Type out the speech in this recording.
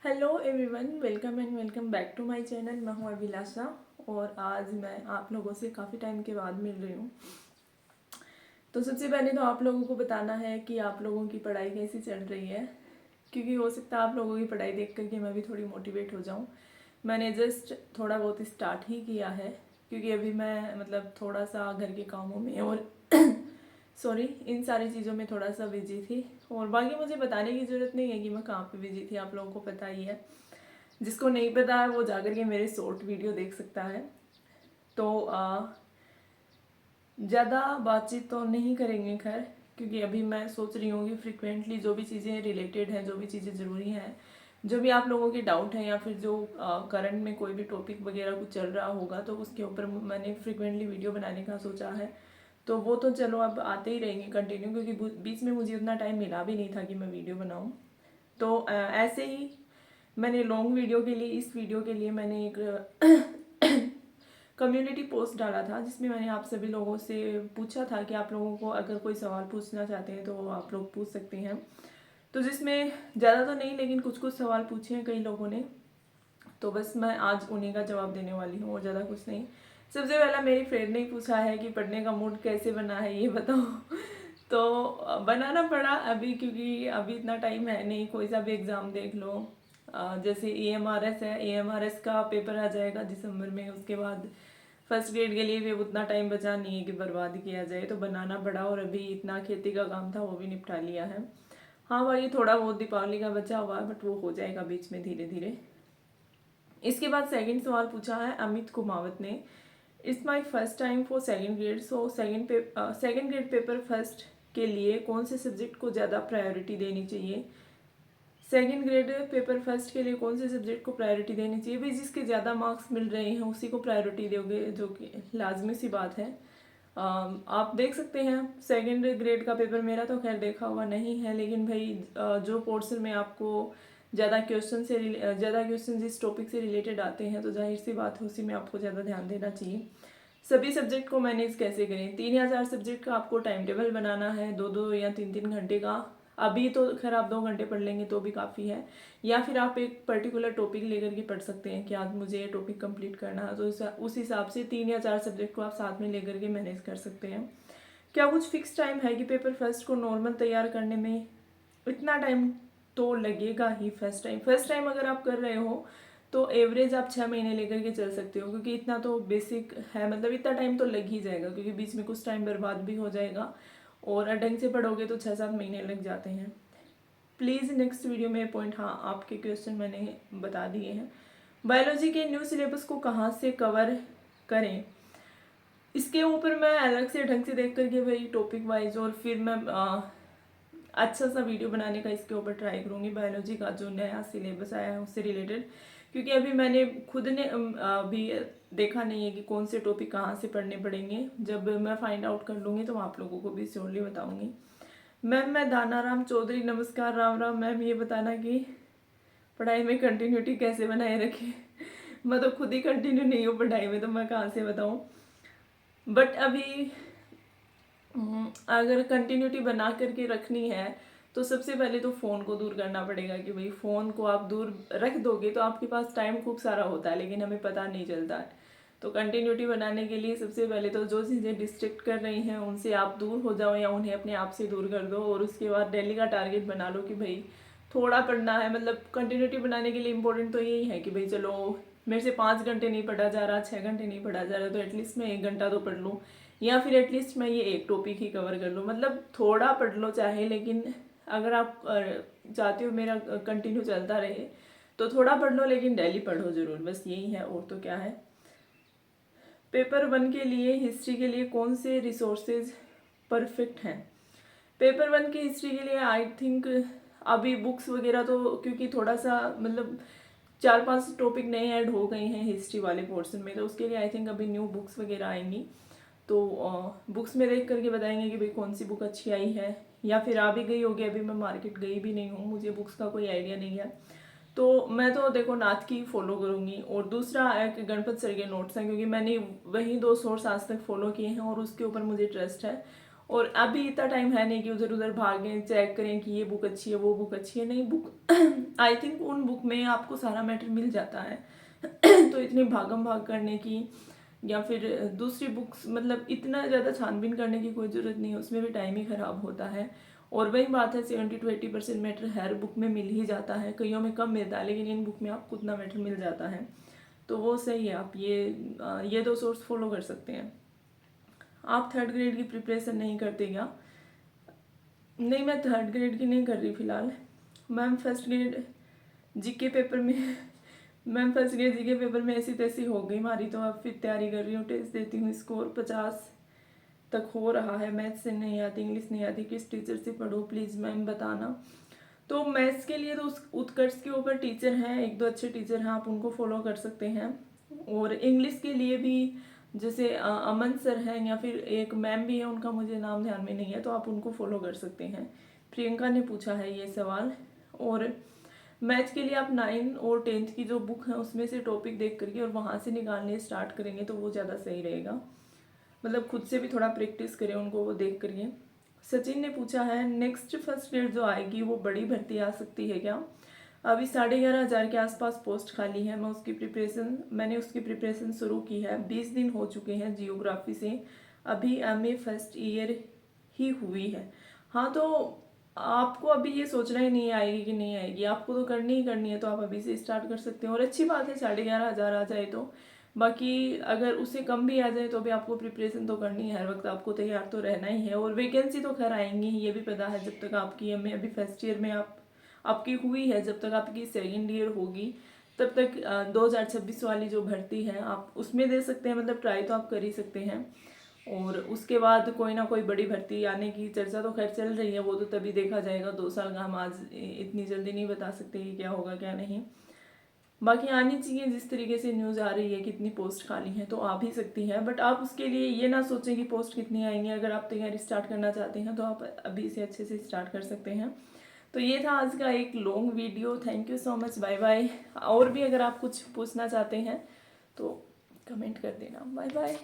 Hello everyone, welcome and welcome back to my channel. मैं हूँ अभिलाषा और आज मैं आप लोगों से काफ़ी टाइम के बाद मिल रही हूँ। तो सबसे पहले तो आप लोगों को बताना है कि आप लोगों की पढ़ाई कैसी चल रही है, क्योंकि हो सकता है आप लोगों की पढ़ाई देख करके मैं भी थोड़ी मोटिवेट हो जाऊँ। मैंने जस्ट थोड़ा बहुत स्टार्ट ही किया है, क्योंकि अभी मैं थोड़ा सा घर के कामों में और सॉरी इन सारी चीज़ों में थोड़ा सा बिजी थी। और बाकी मुझे बताने की ज़रूरत नहीं है कि मैं कहाँ पे बिजी थी, आप लोगों को पता ही है। जिसको नहीं पता है वो जाकर के मेरे शॉर्ट वीडियो देख सकता है। तो ज़्यादा बातचीत तो नहीं करेंगे खैर, क्योंकि अभी मैं सोच रही हूँ कि फ्रिक्वेंटली जो भी चीज़ें रिलेटेड हैं, जो भी चीज़ें ज़रूरी हैं, जो भी आप लोगों के डाउट हैं या फिर जो करंट में कोई भी टॉपिक वगैरह कुछ चल रहा होगा तो उसके ऊपर मैंने फ्रिक्वेंटली वीडियो बनाने का सोचा है। तो वो तो चलो अब आते ही रहेंगे कंटिन्यू, क्योंकि बीच में मुझे उतना टाइम मिला भी नहीं था कि मैं वीडियो बनाऊँ। तो ऐसे ही मैंने लॉन्ग वीडियो के लिए, इस वीडियो के लिए मैंने एक कम्युनिटी पोस्ट डाला था, जिसमें मैंने आप सभी लोगों से पूछा था कि आप लोगों को अगर कोई सवाल पूछना चाहते हैं तो आप लोग पूछ सकते हैं। तो जिसमें ज़्यादा तो नहीं लेकिन कुछ कुछ सवाल पूछे हैं कई लोगों ने, तो बस मैं आज उन्हीं का जवाब देने वाली हूँ और ज़्यादा कुछ नहीं। सबसे पहला मेरी फ्रेंड ने पूछा है कि पढ़ने का मूड कैसे बना है ये बताओ। तो बनाना पड़ा अभी, क्योंकि अभी इतना टाइम है नहीं। कोई सा भी एग्ज़ाम देख लो, जैसे EMRS है, EMRS का पेपर आ जाएगा दिसंबर में, उसके बाद फर्स्ट ग्रेड के लिए भी उतना टाइम बचा नहीं है कि बर्बाद किया जाए, तो बनाना पड़ा। और अभी इतना खेती का काम था वो भी निपटा लिया है। हाँ भाई, थोड़ा बहुत दीपावली का बचा हुआ है बट वो हो जाएगा बीच में धीरे धीरे। इसके बाद सेकंड सवाल पूछा है अमित कुमावत ने। It's my first time for second grade, so second grade paper first के लिए कौन से सब्जेक्ट को ज़्यादा प्रायोरिटी देनी चाहिए। सेकंड ग्रेड पेपर फर्स्ट के लिए कौन से सब्जेक्ट को प्रायोरिटी देनी चाहिए। भाई जिसके ज़्यादा मार्क्स मिल रहे हैं उसी को प्रायोरिटी दोगे, जो कि लाजमी सी बात है। आप देख सकते हैं सेकंड ग्रेड का पेपर, मेरा तो खैर देखा हुआ नहीं है, लेकिन भाई जो पोर्शन में आपको ज़्यादा क्वेश्चन इस टॉपिक से रिलेटेड आते हैं तो जाहिर सी बात है उसी में आपको ज़्यादा ध्यान देना चाहिए। सभी सब्जेक्ट को मैनेज कैसे करें। 3 या 4 सब्जेक्ट का आपको टाइम टेबल बनाना है, 2-2 या 3-3 घंटे का। अभी तो खैर आप 2 घंटे पढ़ लेंगे तो भी काफ़ी है, या फिर आप एक पर्टिकुलर टॉपिक लेकर के पढ़ सकते हैं कि आज मुझे ये टॉपिक कंप्लीट करना है, तो उस हिसाब से 3 या 4 सब्जेक्ट को आप साथ में लेकर के मैनेज कर सकते हैं। क्या कुछ फिक्स टाइम है कि पेपर फर्स्ट को नॉर्मल तैयार करने में इतना टाइम तो लगेगा ही। फर्स्ट टाइम अगर आप कर रहे हो तो एवरेज आप 6 महीने लेकर के चल सकते हो, क्योंकि इतना तो बेसिक है, इतना टाइम तो लग ही जाएगा, क्योंकि बीच में कुछ टाइम बर्बाद भी हो जाएगा और ढंग से पढ़ोगे तो 6-7 महीने लग जाते हैं। प्लीज़ नेक्स्ट वीडियो में पॉइंट, हाँ आपके क्वेश्चन मैंने बता दिए हैं। बायोलॉजी के न्यू सिलेबस को कहाँ से कवर करें, इसके ऊपर मैं अलग से ढंग से देख करके भाई टॉपिक वाइज और फिर मैं अच्छा सा वीडियो बनाने का इसके ऊपर ट्राई करूँगी, बायोलॉजी का जो नया सिलेबस आया है उससे रिलेटेड। क्योंकि अभी मैंने खुद ने अभी देखा नहीं है कि कौन से टॉपिक कहाँ से पढ़ने पड़ेंगे। जब मैं फाइंड आउट कर लूँगी तो आप लोगों को भी श्योरली बताऊँगी। मैम मैं दानाराम चौधरी, नमस्कार, राम राम। मैम ये बताना कि पढ़ाई में कंटिन्यूटी कैसे बनाए रखें। मैं तो खुद ही कंटिन्यू नहीं हूँ पढ़ाई में, तो मैं कहाँ से बताऊँ। बट अभी अगर कंटिन्यूटी बना करके रखनी है तो सबसे पहले तो फ़ोन को दूर करना पड़ेगा, कि भाई फ़ोन को आप दूर रख दोगे तो आपके पास टाइम खूब सारा होता है लेकिन हमें पता नहीं चलता है। तो कंटिन्यूटी बनाने के लिए सबसे पहले तो जो चीज़ें डिस्ट्रैक्ट कर रही हैं उनसे आप दूर हो जाओ या उन्हें अपने आप से दूर कर दो। और उसके बाद डेली का टारगेट बना लो कि भाई थोड़ा पढ़ना है। कंटिन्यूटी बनाने के लिए इंपॉर्टेंट तो यही है कि भाई चलो मेरे से 5 घंटे नहीं पढ़ा जा रहा, 6 घंटे नहीं पढ़ा जा रहा, तो एटलीस्ट मैं 1 घंटा तो पढ़ लूँ, या फिर एटलीस्ट मैं ये एक टॉपिक ही कवर कर लूँ। थोड़ा पढ़ लो चाहे, लेकिन अगर आप चाहते हो मेरा कंटिन्यू चलता रहे तो थोड़ा पढ़ लो लेकिन डेली पढ़ो ज़रूर, बस यही है और तो क्या है। पेपर 1 के लिए हिस्ट्री के लिए कौन से रिसोर्सेज परफेक्ट हैं। पेपर 1 की हिस्ट्री के लिए आई थिंक अभी बुक्स वगैरह तो, क्योंकि थोड़ा सा 4-5 टॉपिक नए ऐड हो गए हैं हिस्ट्री वाले पोर्शन में, तो उसके लिए आई थिंक अभी न्यू बुक्स वगैरह आएंगी। तो बुक्स में देख करके बताएंगे कि भाई कौन सी बुक अच्छी आई है, या फिर आ भी गई होगी। अभी मैं मार्केट गई भी नहीं हूँ, मुझे बुक्स का कोई आइडिया नहीं है। तो मैं तो देखो नाथ की फॉलो करूँगी। और दूसरा एक गणपत सर के नोट्स हैं, क्योंकि मैंने वही 2 सोर्स आज तक फॉलो किए हैं और उसके ऊपर मुझे ट्रस्ट है। और अभी इतना टाइम है नहीं कि उधर उधर भागें चेक करें कि ये बुक अच्छी है वो बुक अच्छी है, नहीं। बुक आई थिंक उन बुक में आपको सारा मैटर मिल जाता है। तो इतनी भागम भाग करने की या फिर दूसरी बुक्स मतलब इतना ज़्यादा छानबीन करने की कोई ज़रूरत नहीं है, उसमें भी टाइम ही ख़राब होता है। और वही बात है 70 to 80% मैटर हर बुक में मिल ही जाता है, कईयों में कम मिलता है, लेकिन इन बुक में आपको उतना मैटर मिल जाता है, तो वो सही है। आप ये 2 सोर्स फॉलो कर सकते हैं। आप थर्ड ग्रेड की प्रिपरेशन नहीं करते क्या? नहीं, मैं थर्ड ग्रेड की नहीं कर रही फ़िलहाल ma'am. First grade GK paper में ma'am first grade GK paper में ऐसी तैसी हो गई हमारी, तो अब फिर तैयारी कर रही हूँ, टेस्ट देती हूँ, स्कोर 50 तक हो रहा है। मैथ्स से नहीं आती, इंग्लिश नहीं आती, किस टीचर से पढ़ूँ प्लीज़ मैम बताना। तो मैथ्स के लिए तो उस उत्कर्ष के ऊपर टीचर हैं, 1-2 अच्छे टीचर हैं, आप उनको फॉलो कर सकते हैं। और इंग्लिश के लिए भी जैसे अमन सर हैं या फिर एक मैम भी है, उनका मुझे नाम ध्यान में नहीं है, तो आप उनको फॉलो कर सकते हैं। प्रियंका ने पूछा है ये सवाल। और मैथ्स के लिए आप 9 और 10th की जो बुक है उसमें से टॉपिक देख करके और वहाँ से निकालने स्टार्ट करेंगे तो वो ज़्यादा सही रहेगा। मतलब खुद से भी थोड़ा प्रैक्टिस करें उनको वो देख करिए। सचिन ने पूछा है नेक्स्ट फर्स्ट ग्रेड जो आएगी वो बड़ी भर्ती आ सकती है क्या? अभी 11,500 के आसपास पोस्ट खाली है। मैंने उसकी प्रिपरेशन शुरू की है, 20 दिन हो चुके हैं जियोग्राफी से। अभी MA फर्स्ट ईयर ही हुई है। हाँ, तो आपको अभी ये सोचना ही नहीं आएगी कि नहीं आएगी, आपको तो करनी ही करनी है, तो आप अभी से स्टार्ट कर सकते हैं। और अच्छी बात है 11,500 आ जाए तो। बाकी अगर उससे कम भी आ जाए तो भी आपको प्रिपरेशन तो करनी है, हर वक्त आपको तैयार तो रहना ही है। और वैकेंसी तो खैर आएंगी ही, ये भी पता है। जब तक आपकी MA अभी फर्स्ट ईयर में आपकी हुई है, जब तक आपकी सेकेंड ईयर होगी तब तक 2026 वाली जो भर्ती है आप उसमें दे सकते हैं, मतलब ट्राई तो आप कर ही सकते हैं। और उसके बाद कोई ना कोई बड़ी भर्ती आने की चर्चा तो खैर चल रही है, वो तो तभी देखा जाएगा। 2 साल का हम आज इतनी जल्दी नहीं बता सकते कि क्या होगा क्या नहीं। बाकी आनी चाहिए, जिस तरीके से न्यूज़ आ रही है कितनी पोस्ट खाली है तो आ भी सकती है, बट आप उसके लिए ये ना सोचें कि पोस्ट कितनी आएंगी। अगर आप तैयारी स्टार्ट करना चाहते हैं तो आप अभी से अच्छे से स्टार्ट कर सकते हैं। तो ये था आज का एक long video. Thank you so much, bye bye. और भी अगर आप कुछ पूछना चाहते हैं तो कमेंट कर देना। Bye bye.